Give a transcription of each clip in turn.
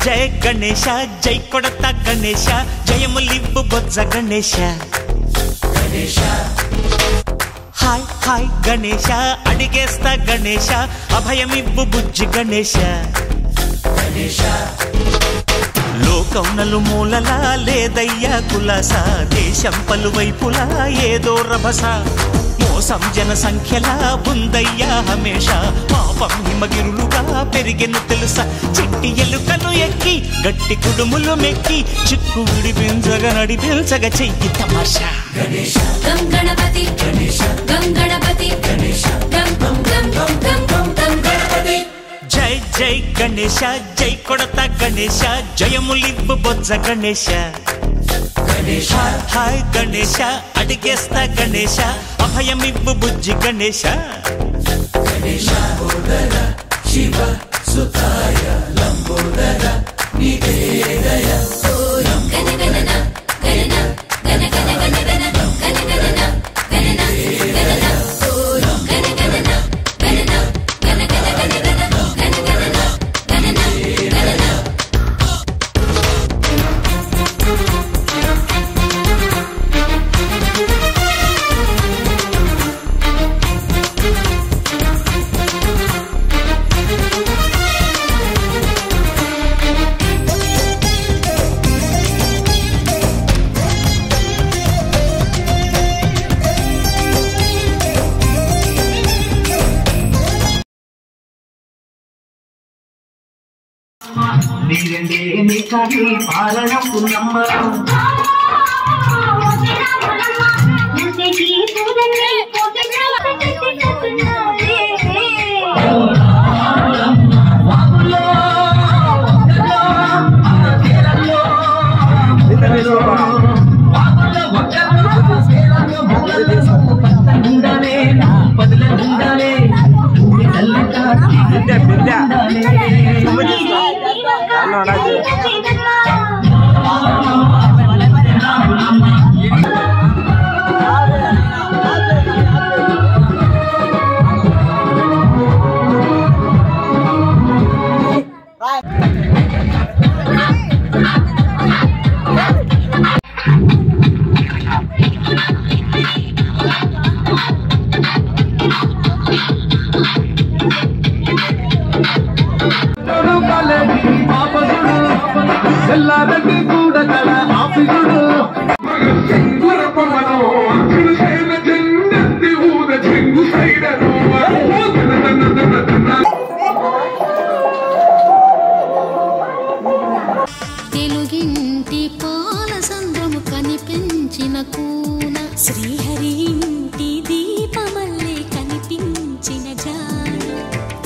జయ గణేశ జై కొడత గణేశ జయములివ్వు బొజ్జ Ganesha hi hi Ganesha అడిగేస్తా Ganesha అభయమివ్వు బుజ్జి గణేశ లోకం నలుమూలలా లేదయ్యా కులాస దేశం పలువైపులా ఏదో రభస మోసం జన సంఖ్యలా ఉందయ్యా హమేష పాపం హిమగిరులుగా పెరిగెను తెలుసా చిట్టి ఎలుకలు ఎక్కి గట్టి కుడుములు మెక్కి చిక్కు విడిపించగా నడిపించగా చెయ్యి తమాషా గం గణపతి గం గణపతి గం గం గం గం గం గం గం గణపతి జై జై గణేశ జై కొడత గణేశ జయములివ్వు బొజ్జ గణేశ హాయ్ గణేశ అడిగేస్తా గణేశ అభయమివ్వు బుజ్జి గణేశ శివ సుతాయ లంబోదర నీదే దయ గణగణన గణన గణ గణ గణ గణ గణగణన గణన గణన గణగణన గణన గణ గణ గణ గణ గణగణన గణన గణన నీరండే నీకాని పాలన పున్నమ్మ తెలుగింటి పాల సంద్రము కనిపించిన కూన శ్రీహరి ఇంటి దీపమల్లే కనిపించిన జాడ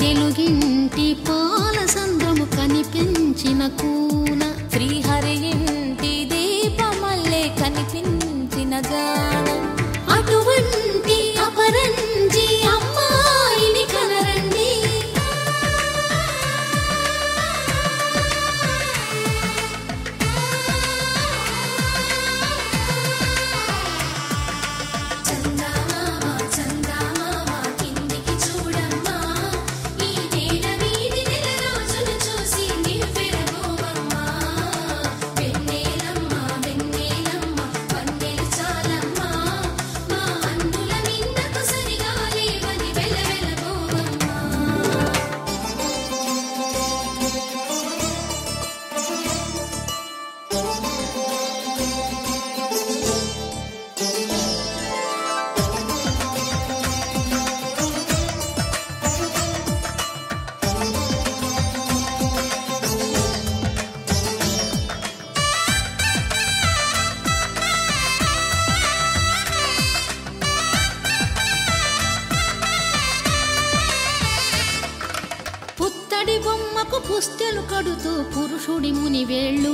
తెలుగింటి పాల సంద్రము కనిపించిన కూన శ్రీహరి ఇంటి దీపమల్లే కనిపించిన జాడ అటువంటి అపరంజి అమ్మాయిని కనరండి బొమ్మకు పుస్తెలు కడుతూ పురుషుడి ముని వేళ్ళు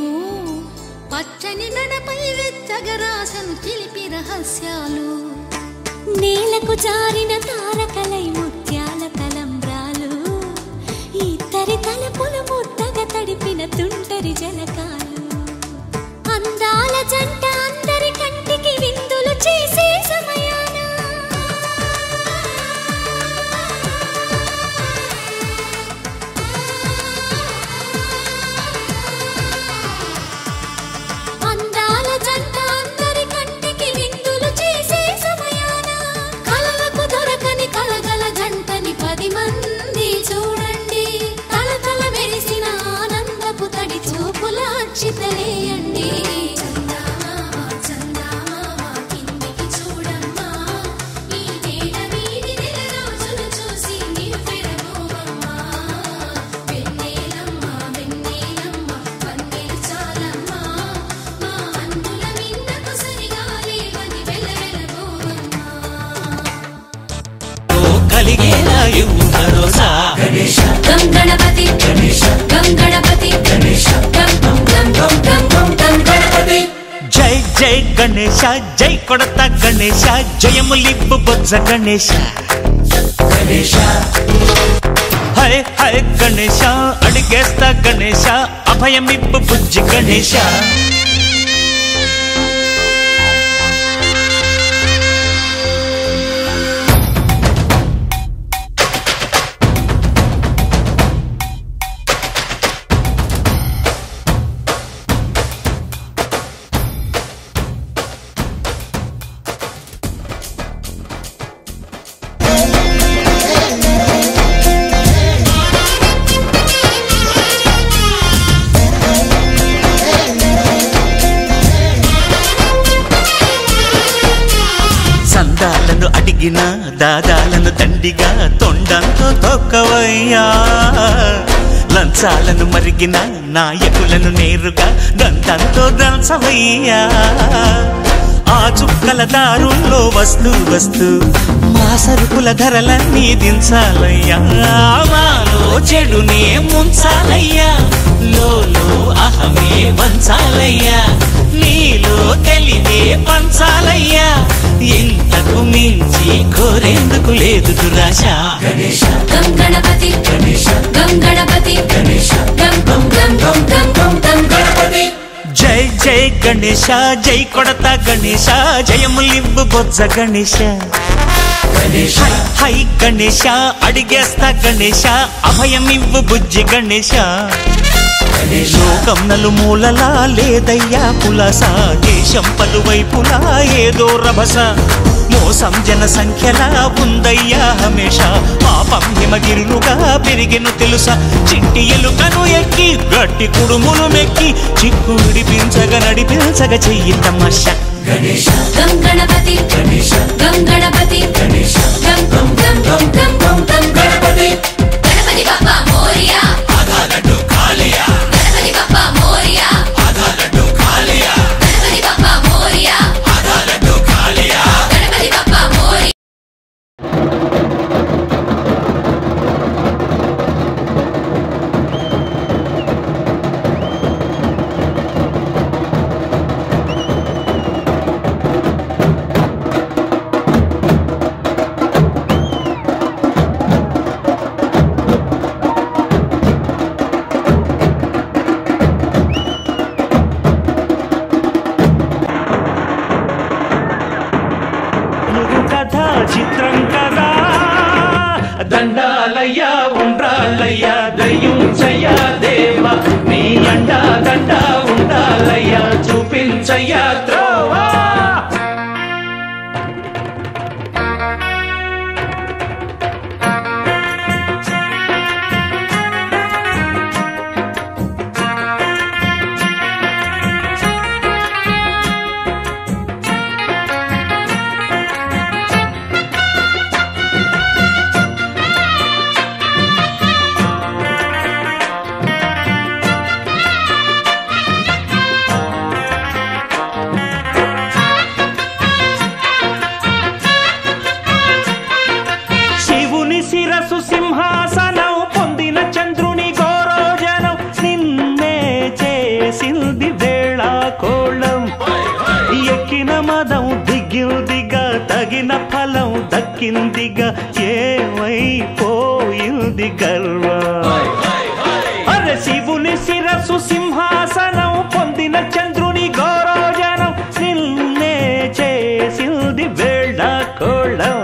పచ్చని నడపై వెచ్చగరాసను చిలిపి రహస్యాలు నేలకు జారిన కలిగేలా ఇవ్వు భరోసా గణేశ గం గణపతి గణేశ గం గణపతి గణేశ గం గం గం గం గం గం గణపతి జై జై గణేశ జై కొడతా గణేశ జయములివ్వు బొజ్జ గణేశ గణేశ హై హై గణేశ అడిగేస్తా గణేశ అభయమివ్వు బుజ్జి గణేశ సందాలను అడిగిన దాదాలను దండిగా తొండంతో తొక్కవయ్యా లంచాలను మరిగిన నాయకులను నేరుగా దంతంతో దంచవయ్యా ఆ చుక్కల దారుల్లో వస్తూ వస్తూ మా సరుకుల ధరలన్నీ దించాలయ్యా మాలో చెడునే ముంచాలయ్యా లోలో అహమే వంచాలయ్యా నీలో తెలివే పంచాలయ్యా ఇంతకు మించి కోరేందుకు లేదు దురాశ గణేశ గం గణపతి గణేశ గం గణపతి గణేశ గం గం గం గం గం గం గం గణపతి జై జై గణేశ జై కొడతా గణేశ జయములివ్వు బొజ్జ గణేశ గణేశ హై గణేశ అడిగేస్తా గణేశ అభయమివ్వు బుజ్జి గణేశ లోకం నలుమూలలా లేదయ్యా పులస దేశం పలువైపులా ఏదో రభస మోసం జన సంఖ్యలా ఉందయ్యా హమేష పాపం హిమగిరులుగా పెరిగెను తెలుసా చింటి ఎలుకను ఎక్కి గట్టి కుడుములు మెక్కి చిక్కు విడిపించగా నడిపించగా చెయ్యి తమాష గణేశ గం గణపతి గణేశ గం గణపతి గణేశ గం గం గం గం గం గం గం గణపతి గణపతి బప్పా మోరియా ఆధారడు కాళియా గణపతి బప్పా మోరియా ఆధారడు కాళియా గణపతి బప్పా మోరియా ఆధారడు కాళియా గణపతి బప్పా మోరియా చిత్రం కదా దండాలయ్యా ఉండాలయ్యా దయ్యుంచయ్యా దేవా నీ అండా దండ ఉండాలయ్యా చూపించయ్యా త్రోవా శిరసు సింహాసనం పొందిన చంద్రుని గోరోజనం నిన్నే చేసింది వేళ కోళం ఎక్కిన మదం దిగిందిగా తగిన ఫలం దక్కిందిగా ఏమైపోయింది గర్వం అరే శివుని శిరసు సింహాసనం పొందిన చంద్రుని గోరోజనం నిన్నే చేసింది వేళ కోళం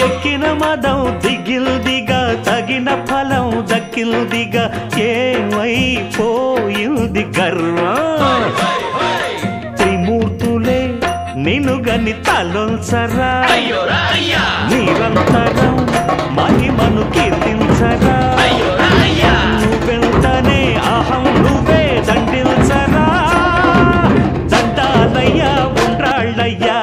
ఎక్కిన మదం దిగిల్దిగా తగిన ఫలం దక్కిల్దిగా ఏమైపోయింది గర్వం త్రిమూర్తులే నిన్నుగని తలొంచరా నిరంతరం మహిమను కీర్తించరా నువ్వెంతనే అహం నువ్వే దండిల్చరా దండాలయ్యా ఉండ్రాళ్ళయ్యా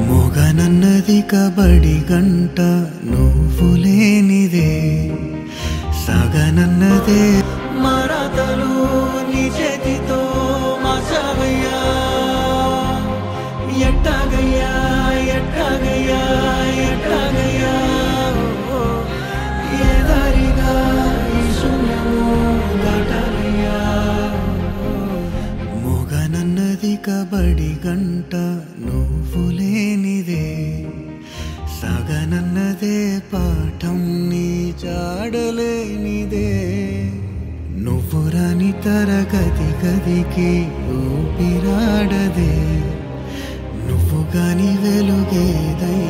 మొగనన్నది కబడి గంట నువ్వు లేనిదే సగనన్నదే మరతలు నీ చేతితో మసవయ్యా ఎట్టగయ్యా కబడి గంట నువ్వు లేనిదే సాగనన్నదే పాఠం నీ జాడలేనిదే నువ్వు రాని తరగతి గదికి ఊపిరాడదే నువ్వు గాని వెలుగేదై